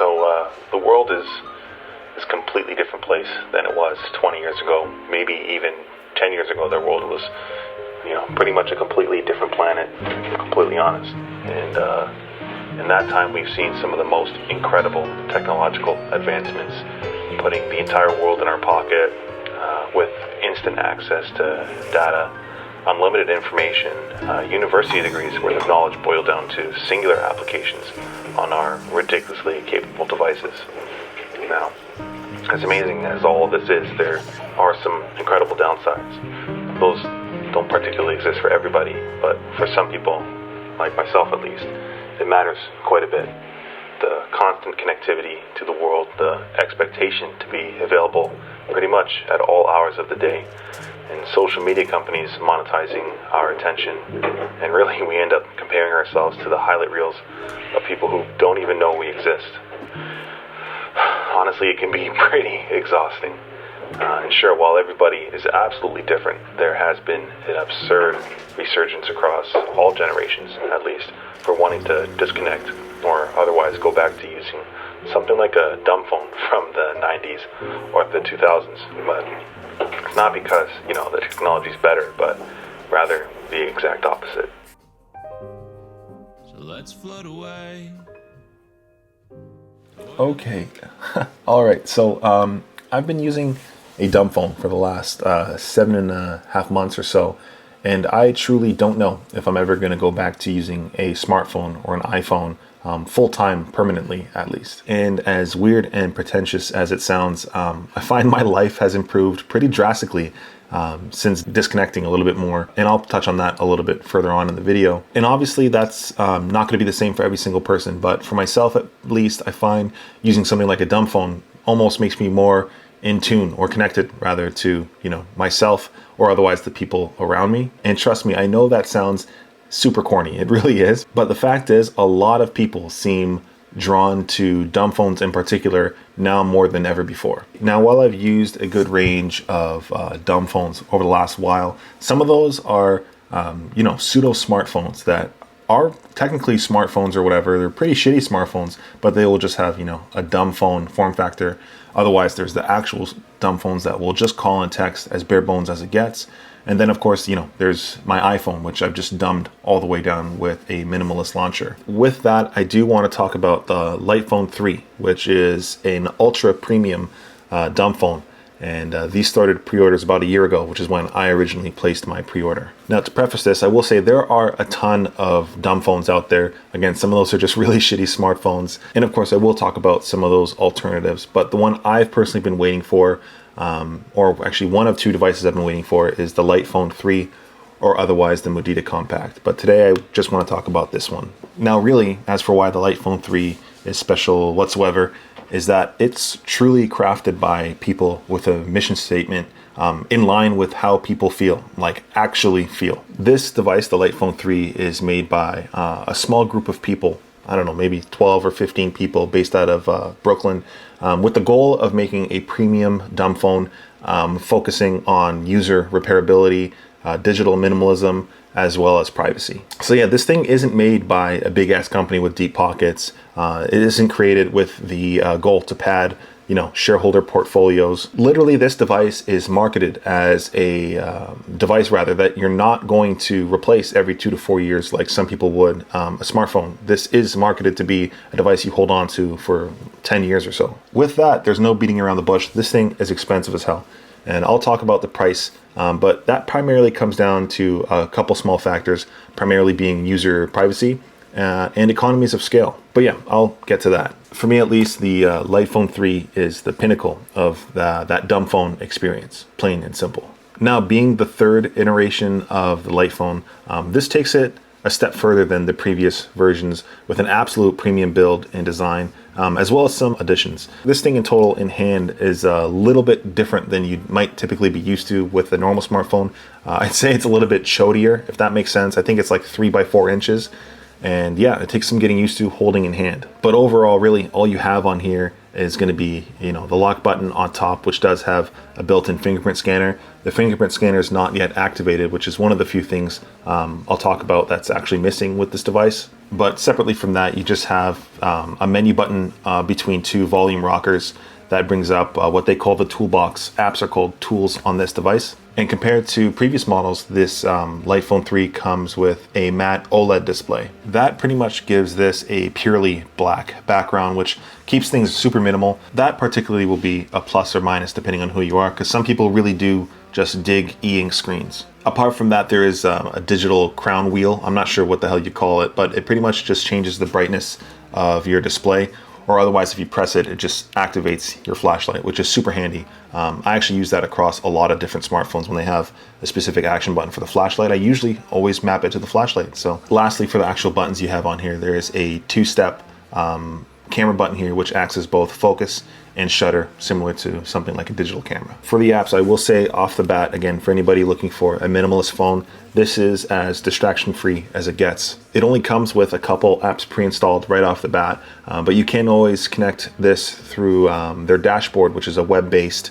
So the world is a completely different place than it was 20 years ago. Maybe even 10 years ago, their world was, pretty much a completely different planet, completely honest. And in that time, we've seen some of the most incredible technological advancements, putting the entire world in our pocket with instant access to data, unlimited information, university degrees worth of knowledge boiled down to singular applications on our ridiculously capable devices. Now, as amazing as all of this is, there are some incredible downsides. Those don't particularly exist for everybody, but for some people, like myself at least, it matters quite a bit. The constant connectivity to the world, the expectation to be available pretty much at all hours of the day, and social media companies monetizing our attention, and really we end up comparing ourselves to the highlight reels of people who don't even know we exist. Honestly, it can be pretty exhausting. And sure, while everybody is absolutely different, there has been an absurd resurgence across all generations, at least, for wanting to disconnect or otherwise go back to using something like a Dumbphone from the 90s or the 2000s. But it's not because, the technology's better, but rather the exact opposite. So let's float away. Okay. All right. So I've been using a Dumbphone for the last 7.5 months or so, and I truly don't know if I'm ever going to go back to using a smartphone or an iPhone full-time, permanently at least. And as weird and pretentious as it sounds, I find my life has improved pretty drastically since disconnecting a little bit more, and I'll touch on that a little bit further on in the video. And obviously that's not going to be the same for every single person, but for myself at least, I find using something like a Dumbphone almost makes me more in tune, or connected rather, to myself or otherwise the people around me. And trust me, I know that sounds super corny, it really is, but the fact is a lot of people seem drawn to Dumbphones in particular now more than ever before. Now, while I've used a good range of Dumbphones over the last while, some of those are pseudo smartphones that are technically smartphones or whatever. They're pretty shitty smartphones, but they will just have a Dumbphone form factor. Otherwise, there's the actual Dumbphones that will just call and text as bare bones as it gets. And then, of course, there's my iPhone, which I've just dumbed all the way down with a minimalist launcher. With that, I do want to talk about the Lightphone 3, which is an ultra premium Dumbphone. And these started pre-orders about a year ago, which is when I originally placed my pre-order. Now, to preface this, I will say there are a ton of Dumbphones out there. Again, some of those are just really shitty smartphones. And of course, I will talk about some of those alternatives. But the one I've personally been waiting for, or actually one of two devices I've been waiting for, is the Lightphone 3, or otherwise the Modita Compact. But today I just want to talk about this one. Now, really, as for why the Lightphone 3 is special whatsoever, is that it's truly crafted by people with a mission statement in line with how people feel, like actually feel. This device, the Lightphone 3, is made by a small group of people, I don't know, maybe 12 or 15 people based out of Brooklyn, with the goal of making a premium Dumbphone focusing on user repairability, digital minimalism, as well as privacy. So yeah, this thing isn't made by a big ass company with deep pockets. It isn't created with the goal to pad, shareholder portfolio's. Literally, this device is marketed as a device rather that you're not going to replace every 2 to 4 years like some people would a smartphone. This is marketed to be a device you hold on to for 10 years or so. With that, there's no beating around the bush. This thing is expensive as hell. And I'll talk about the price, but that primarily comes down to a couple small factors, primarily being user privacy and economies of scale. But yeah, I'll get to that. For me, at least, the Lightphone 3 is the pinnacle of that Dumbphone experience, plain and simple. Now, being the third iteration of the Lightphone, this takes it a step further than the previous versions with an absolute premium build and design, as well as some additions. This thing in total in hand is a little bit different than you might typically be used to with a normal smartphone. I'd say it's a little bit chodier, if that makes sense. I think it's like 3 by 4 inches. And yeah, it takes some getting used to holding in hand. But overall, really, all you have on here is going to be, you know, the lock button on top, which does have a built-in fingerprint scanner. The fingerprint scanner is not yet activated, which is one of the few things I'll talk about that's actually missing with this device. But separately from that, you just have a menu button between two volume rockers that brings up what they call the toolbox. Apps are called tools on this device. And compared to previous models, this Light Phone 3 comes with a matte OLED display. That pretty much gives this a purely black background, which keeps things super minimal. That particularly will be a plus or minus depending on who you are, because some people really do just dig e-ink screens. Apart from that, there is a digital crown wheel. I'm not sure what the hell you call it, but it pretty much just changes the brightness of your display. Or otherwise, if you press it, it just activates your flashlight, which is super handy. I actually use that across a lot of different smartphones when they have a specific action button for the flashlight. I usually always map it to the flashlight. So lastly, for the actual buttons you have on here, there is a two-step camera button here, which acts as both focus and shutter, similar to something like a digital camera. For the apps, I will say off the bat, again, for anybody looking for a minimalist phone, this is as distraction-free as it gets. It only comes with a couple apps pre-installed right off the bat, but you can always connect this through their dashboard, which is a web-based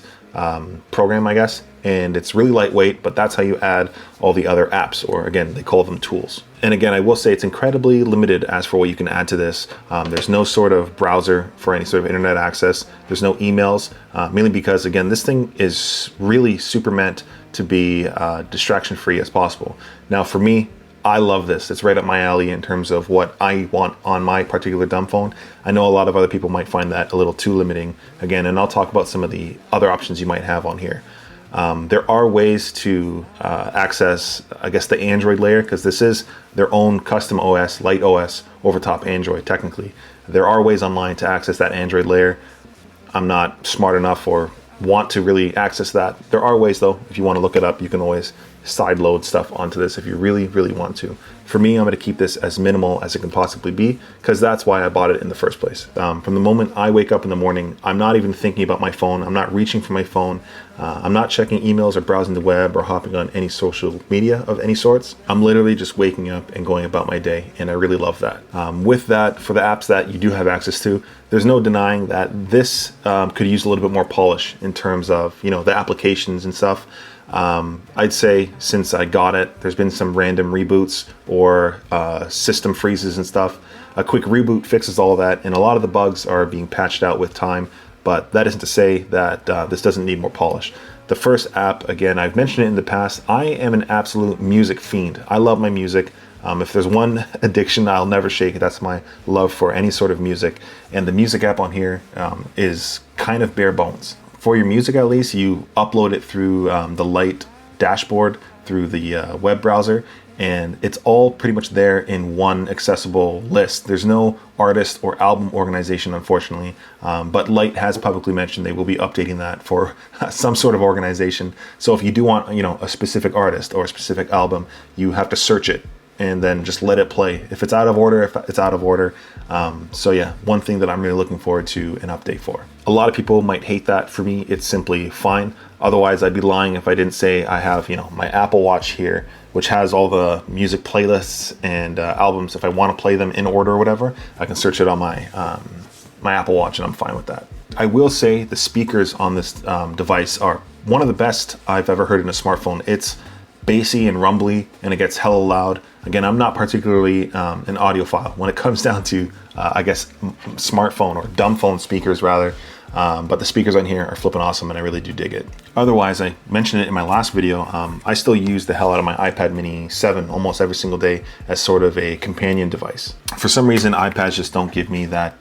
program, I guess. And it's really lightweight, but that's how you add all the other apps, or again, they call them tools. And again, I will say it's incredibly limited as for what you can add to this. There's no sort of browser for any sort of internet access. There's no emails, mainly because, again, this thing is really super meant to be distraction-free as possible. Now, for me, I love this. It's right up my alley in terms of what I want on my particular dumb phone. I know a lot of other people might find that a little too limiting, again, and I'll talk about some of the other options you might have on here. There are ways to access, I guess, the Android layer, because this is their own custom OS, Light OS, over top Android, technically. There are ways online to access that Android layer. I'm not smart enough or want to really access that. There are ways, though. If you want to look it up, you can always side load stuff onto this if you really, really want to. For me, I'm going to keep this as minimal as it can possibly be, because that's why I bought it in the first place. From the moment I wake up in the morning, I'm not even thinking about my phone. I'm not reaching for my phone. I'm not checking emails or browsing the web or hopping on any social media of any sorts. I'm literally just waking up and going about my day, and I really love that. With that, for the apps that you do have access to, there's no denying that this could use a little bit more polish in terms of, you know, the applications and stuff. I'd say since I got it, there's been some random reboots or system freezes and stuff. A quick reboot fixes all of that, and a lot of the bugs are being patched out with time, but that isn't to say that this doesn't need more polish. The first app, again, I've mentioned it in the past, I am an absolute music fiend. I love my music. If there's one addiction I'll never shake, that's my love for any sort of music. And the music app on here is kind of bare bones. For your music, at least, you upload it through the Light dashboard, through the web browser, and it's all pretty much there in one accessible list. There's no artist or album organization, unfortunately, but Light has publicly mentioned they will be updating that for some sort of organization. So if you do want, you know, a specific artist or a specific album, you have to search it and then just let it play. If it's out of order, if it's out of order. So yeah, one thing that I'm really looking forward to an update for. A lot of people might hate that. For me, it's simply fine. Otherwise, I'd be lying if I didn't say I have, you know, my Apple Watch here, which has all the music playlists and albums. If I want to play them in order or whatever, I can search it on my my Apple Watch, and I'm fine with that. I will say the speakers on this device are one of the best I've ever heard in a smartphone. It's bassy and rumbly, and it gets hella loud. Again, I'm not particularly an audiophile when it comes down to, I guess, smartphone or dumb phone speakers rather. But the speakers on here are flipping awesome, and I really do dig it. Otherwise, I mentioned it in my last video, I still use the hell out of my iPad mini 7 almost every single day as sort of a companion device. For some reason, iPads just don't give me that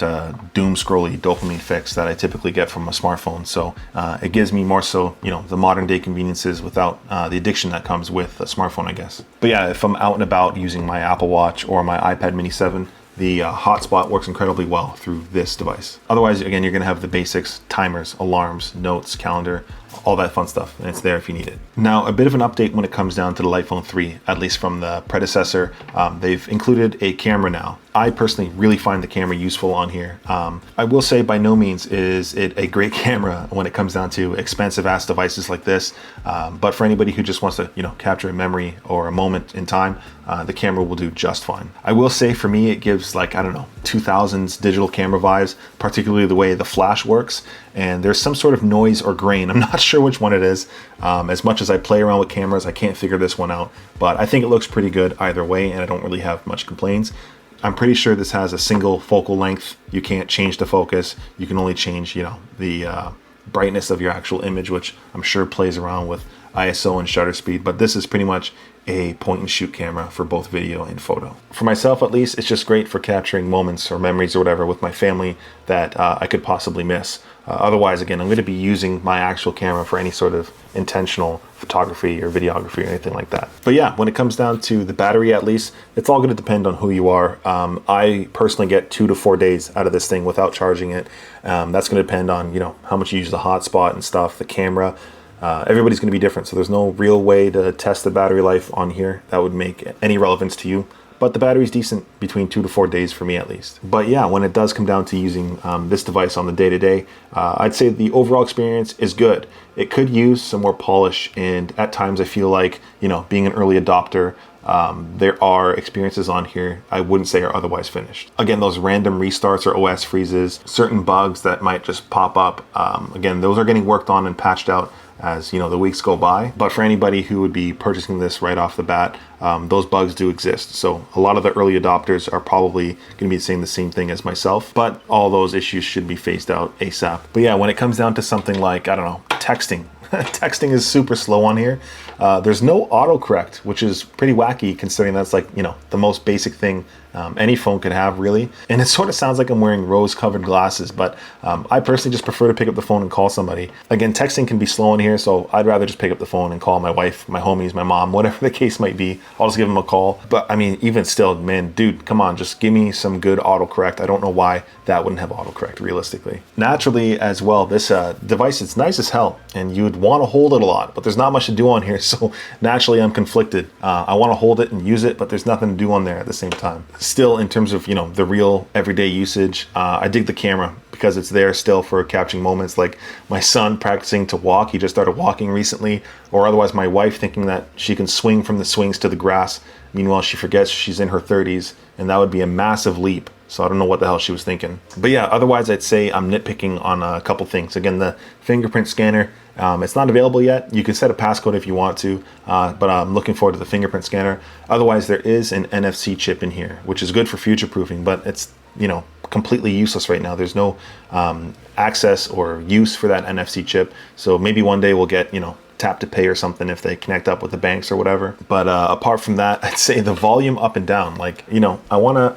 doom scrolly dopamine fix that I typically get from a smartphone. So it gives me more so, you know, the modern day conveniences without the addiction that comes with a smartphone, I guess. But yeah, if I'm out and about using my Apple Watch or my iPad mini 7, the hotspot works incredibly well through this device. Otherwise, again, you're gonna have the basics: timers, alarms, notes, calendar, all that fun stuff, and it's there if you need it. Now, a bit of an update when it comes down to the Light Phone 3, at least from the predecessor. They've included a camera now. I personally really find the camera useful on here. I will say by no means is it a great camera when it comes down to expensive ass devices like this. But for anybody who just wants to, capture a memory or a moment in time, the camera will do just fine. I will say for me, it gives 2000s digital camera vibes, particularly the way the flash works. And there's some sort of noise or grain. I'm not sure which one it is. As much as I play around with cameras, I can't figure this one out. But I think it looks pretty good either way, and I don't really have much complaints. I'm pretty sure this has a single focal length. You can't change the focus. You can only change, the brightness of your actual image, which I'm sure plays around with ISO and shutter speed. But this is pretty much a point and shoot camera for both video and photo. For myself, at least, it's just great for capturing moments or memories or whatever with my family that I could possibly miss. Otherwise, again, I'm going to be using my actual camera for any sort of intentional photography or videography or anything like that. But yeah, when it comes down to the battery, at least, it's all going to depend on who you are. I personally get 2 to 4 days out of this thing without charging it. That's going to depend on, how much you use the hotspot and stuff, the camera. Everybody's going to be different, so there's no real way to test the battery life on here that would make any relevance to you. But the battery's decent, between 2 to 4 days for me at least. But yeah, when it does come down to using this device on the day-to-day, I'd say the overall experience is good. It could use some more polish, and at times I feel like, being an early adopter, there are experiences on here I wouldn't say are otherwise finished. Again, those random restarts or OS freezes, certain bugs that might just pop up, again, those are getting worked on and patched out as the weeks go by. But for anybody who would be purchasing this right off the bat, those bugs do exist. So a lot of the early adopters are probably going to be saying the same thing as myself, but all those issues should be phased out ASAP. But yeah, when it comes down to something like, texting, texting is super slow on here. There's no autocorrect, which is pretty wacky considering that's the most basic thing any phone could have, really. And it sort of sounds like I'm wearing rose-colored glasses, but I personally just prefer to pick up the phone and call somebody. Again, texting can be slow in here, so I'd rather just pick up the phone and call my wife, my homies, my mom, whatever the case might be. I'll just give them a call. But I mean, even still, man, dude, come on, just give me some good autocorrect. I don't know why that wouldn't have autocorrect, realistically. Naturally, as well, this device, it's nice as hell, and you'd want to hold it a lot, but there's not much to do on here, so naturally I'm conflicted. I want to hold it and use it, but there's nothing to do on there at the same time. Still, in terms of the real everyday usage, I dig the camera because it's there still for capturing moments like my son practicing to walk. He just started walking recently, or otherwise my wife thinking that she can swing from the swings to the grass. Meanwhile, she forgets she's in her 30s, and that would be a massive leap. So I don't know what the hell she was thinking. But yeah, otherwise I'd say I'm nitpicking on a couple things. Again, the fingerprint scanner, it's not available yet. You can set a passcode if you want to, but I'm looking forward to the fingerprint scanner. Otherwise, there is an NFC chip in here, which is good for future-proofing, but it's, completely useless right now. There's no access or use for that NFC chip. So maybe one day we'll get, tap to pay or something if they connect up with the banks or whatever. But apart from that, I'd say the volume up and down, I want to,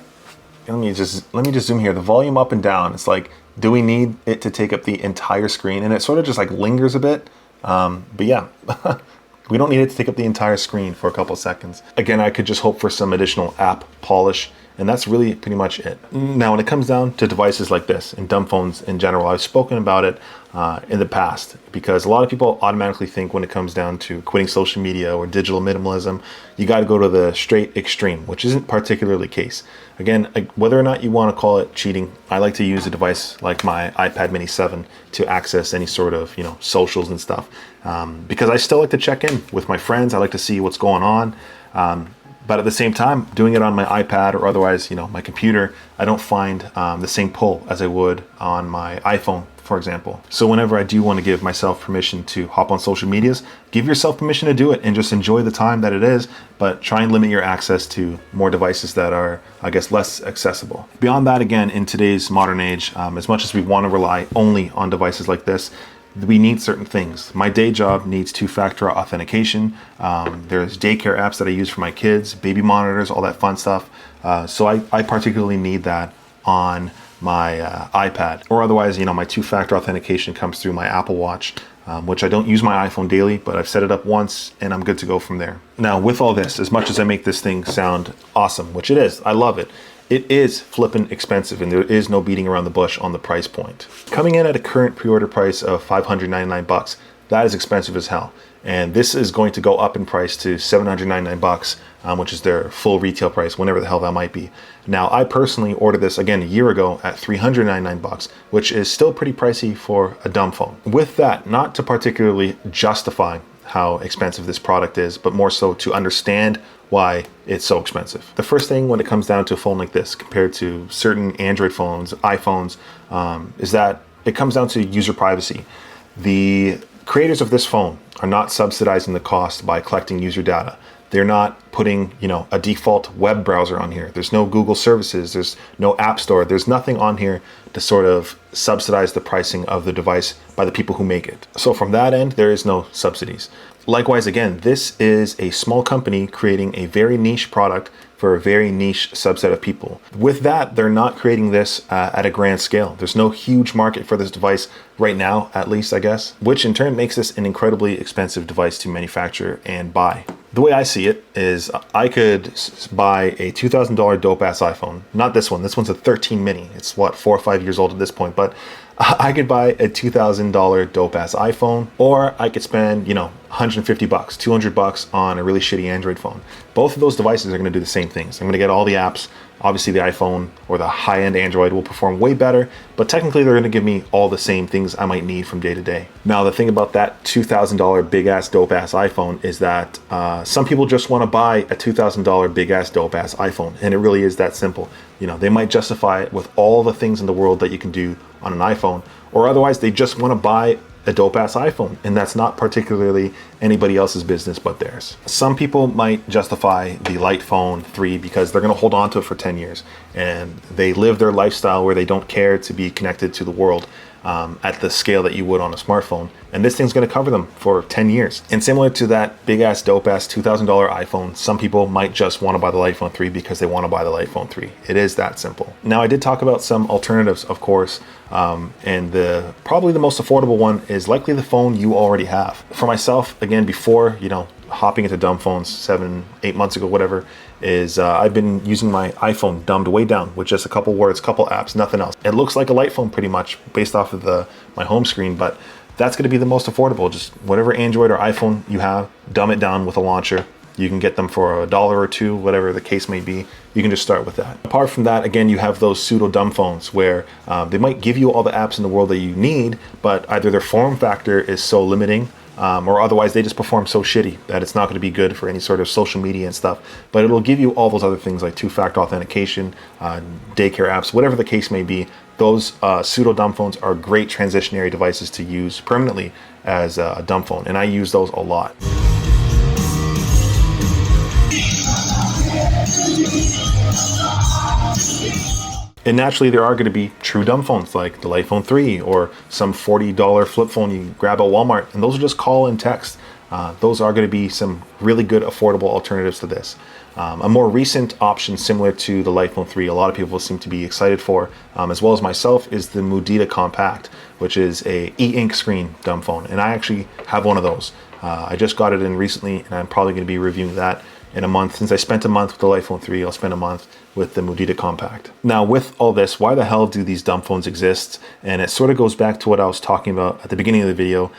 let me just zoom here. The volume up and down, it's like, do we need it to take up the entire screen? And it sort of just lingers a bit. But yeah, we don't need it to take up the entire screen for a couple seconds. Again, I could just hope for some additional app polish, and that's really pretty much it. Now, when it comes down to devices like this and dumb phones in general, I've spoken about it in the past, because a lot of people automatically think when it comes down to quitting social media or digital minimalism, you got to go to the straight extreme, which isn't particularly the case. Again, whether or not you want to call it cheating, I like to use a device like my iPad mini 7 to access any sort of, socials and stuff, because I still like to check in with my friends. I like to see what's going on. But at the same time, doing it on my iPad or otherwise, my computer, I don't find the same pull as I would on my iPhone, for example. So whenever I do want to give myself permission to hop on social medias, give yourself permission to do it and just enjoy the time that it is, but try and limit your access to more devices that are, I guess, less accessible. Beyond that, again, in today's modern age, as much as we want to rely only on devices like this, we need certain things. My day job needs two-factor authentication. There's daycare apps that I use for my kids, baby monitors, all that fun stuff. So I particularly need that on my iPad, or otherwise, my two-factor authentication comes through my Apple Watch, which I don't use my iPhone daily, but I've set it up once and I'm good to go from there. Now, with all this, as much as I make this thing sound awesome, which it is, I love it, it is flippin' expensive, and there is no beating around the bush on the price point. Coming in at a current pre-order price of $599, that is expensive as hell. And this is going to go up in price to $799, which is their full retail price, whenever the hell that might be. Now, I personally ordered this again a year ago at $399, which is still pretty pricey for a dumb phone. With that, not to particularly justify how expensive this product is, but more so to understand why it's so expensive. The first thing when it comes down to a phone like this compared to certain Android phones, iPhones, is that it comes down to user privacy. The creators of this phone are not subsidizing the cost by collecting user data. They're not putting, a default web browser on here. There's no Google services. There's no App Store. There's nothing on here to sort of subsidize the pricing of the device by the people who make it. So from that end, there is no subsidies. Likewise, again, this is a small company creating a very niche product for a very niche subset of people. With that, they're not creating this at a grand scale. There's no huge market for this device right now, at least, I guess, which in turn makes this an incredibly expensive device to manufacture and buy. The way I see it is I could buy a $2,000 dope-ass iPhone. Not this one. This one's a 13 mini. It's 4 or 5 years old at this point, but I could buy a $2,000 dope-ass iPhone, or I could spend, $150, $200 on a really shitty Android phone. Both of those devices are going to do the same things. I'm going to get all the apps. Obviously, the iPhone or the high-end Android will perform way better, but technically they're going to give me all the same things I might need from day to day. Now, the thing about that $2,000 big-ass dope-ass iPhone is that some people just want to buy a $2,000 big-ass dope-ass iPhone, and it really is that simple. They might justify it with all the things in the world that you can do on an iPhone, or otherwise they just want to buy a dope-ass iPhone, and that's not particularly anybody else's business but theirs. Some people might justify the light phone 3 because they're going to hold on to it for 10 years, and they live their lifestyle where they don't care to be connected to the world at the scale that you would on a smartphone, and this thing's going to cover them for 10 years. And similar to that big-ass, dope-ass $2,000 iPhone, some people might just want to buy the Light Phone 3 because they want to buy the Light Phone 3. It is that simple. Now, I did talk about some alternatives, of course, and probably the most affordable one is likely the phone you already have. For myself, again, before, hopping into Dumbphones 7-8 months ago, whatever, is I've been using my iPhone dumbed way down with just a couple words, couple apps, nothing else. It looks like a light phone pretty much based off of my home screen, but that's going to be the most affordable. Just whatever Android or iPhone you have, dumb it down with a launcher. You can get them for $1 or $2, whatever the case may be. You can just start with that. Apart from that, again, you have those pseudo dumb phones where they might give you all the apps in the world that you need, but either their form factor is so limiting, or otherwise they just perform so shitty that it's not going to be good for any sort of social media and stuff. But it'll give you all those other things like two-factor authentication, daycare apps, whatever the case may be. Those pseudo dumb phones are great transitionary devices to use permanently as a dumb phone, and I use those a lot. And naturally, there are going to be true dumb phones like the Light Phone 3 or some $40 flip phone you grab at Walmart, and those are just call and text. Those are going to be some really good affordable alternatives to this. A more recent option similar to the Light Phone 3, a lot of people seem to be excited for, as well as myself, is the Mudita Compact, which is a e-ink screen dumb phone. And I actually have one of those. I just got it in recently, and I'm probably going to be reviewing that in a month. Since I spent a month with the Light Phone 3, I'll spend a month with the Mudita Compact. Now, with all this, why the hell do these dumb phones exist? And it sort of goes back to what I was talking about at the beginning of the video,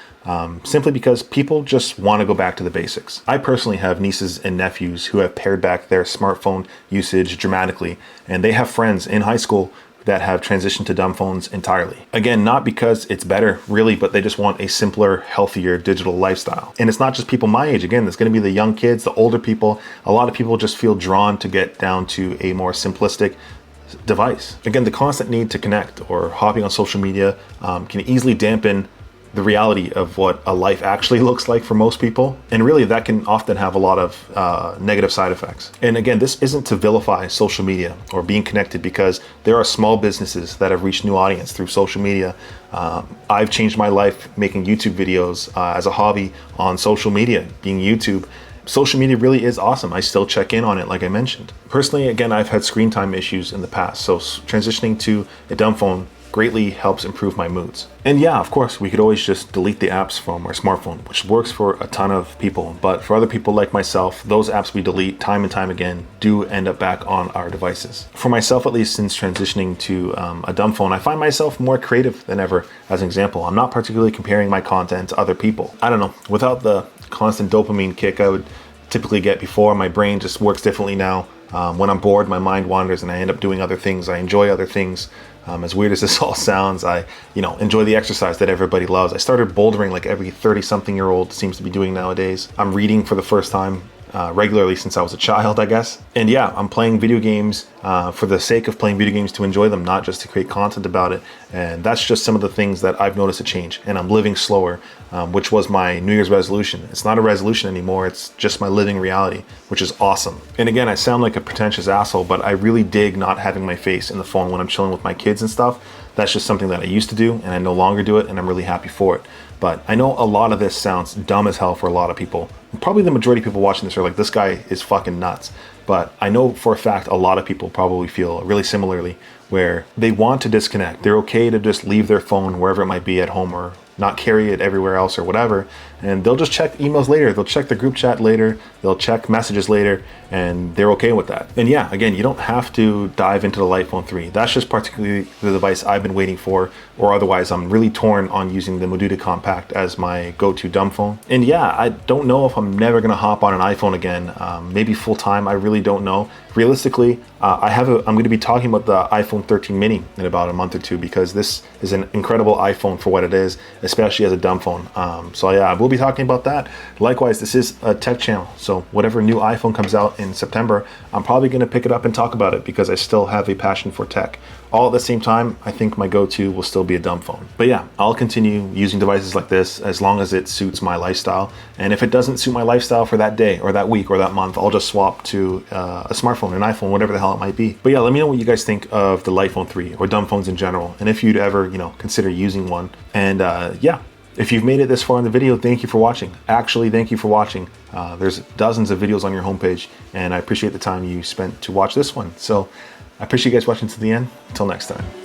simply because people just want to go back to the basics. I personally have nieces and nephews who have pared back their smartphone usage dramatically, and they have friends in high school that have transitioned to dumb phones entirely. Again, not because it's better, really, but they just want a simpler, healthier digital lifestyle. And it's not just people my age. Again, it's going to be the young kids, the older people. A lot of people just feel drawn to get down to a more simplistic device. Again, the constant need to connect or hopping on social media can easily dampen the reality of what a life actually looks like for most people. And really that can often have a lot of negative side effects. And again, this isn't to vilify social media or being connected, because there are small businesses that have reached new audience through social media. I've changed my life making YouTube videos as a hobby on social media, being YouTube. Social media really is awesome. I still check in on it, like I mentioned. Personally, again, I've had screen time issues in the past, so transitioning to a dumb phone greatly helps improve my moods. And yeah, of course, we could always just delete the apps from our smartphone, which works for a ton of people. But for other people like myself, those apps we delete time and time again do end up back on our devices. For myself, at least, since transitioning to a dumb phone, I find myself more creative than ever. As an example, I'm not particularly comparing my content to other people. I don't know, without the constant dopamine kick I would typically get before, my brain just works differently now. When I'm bored, my mind wanders and I end up doing other things. I enjoy other things. As weird as this all sounds, I enjoy the exercise that everybody loves. I started bouldering like every 30-something-year-old seems to be doing nowadays. I'm reading for the first time regularly since I was a child, I guess. And yeah, I'm playing video games for the sake of playing video games to enjoy them, not just to create content about it. And that's just some of the things that I've noticed a change. And I'm living slower, which was my New Year's resolution. It's not a resolution anymore. It's just my living reality, which is awesome. And again, I sound like a pretentious asshole, but I really dig not having my face in the phone when I'm chilling with my kids and stuff. That's just something that I used to do, and I no longer do it, and I'm really happy for it. But I know a lot of this sounds dumb as hell for a lot of people. Probably the majority of people watching this are like, this guy is fucking nuts. But I know for a fact a lot of people probably feel really similarly, where they want to disconnect. They're okay to just leave their phone wherever it might be, at home or not carry it everywhere else or whatever, and they'll just check emails later, they'll check the group chat later, they'll check messages later, and they're okay with that. And yeah, again, you don't have to dive into the iPhone 3. That's just particularly the device I've been waiting for, or otherwise I'm really torn on using the Moduta Compact as my go-to dumb phone. And yeah, I don't know if I'm never gonna hop on an iPhone again, maybe full time, I really don't know. Realistically, I'm going to be talking about the iPhone 13 mini in about a month or two, because this is an incredible iPhone for what it is, especially as a dumb phone. So yeah, we'll be talking about that. Likewise, this is a tech channel, so whatever new iPhone comes out in September, I'm probably going to pick it up and talk about it, because I still have a passion for tech. All at the same time, I think my go-to will still be a dumb phone. But yeah, I'll continue using devices like this as long as it suits my lifestyle. And if it doesn't suit my lifestyle for that day or that week or that month, I'll just swap to a smartphone, an iPhone, whatever the hell it might be. But yeah, let me know what you guys think of the iPhone 3 or dumb phones in general, and if you'd ever, consider using one. And yeah, if you've made it this far in the video, thank you for watching. Actually, thank you for watching. There's dozens of videos on your homepage, and I appreciate the time you spent to watch this one. So I appreciate you guys watching to the end. Until next time.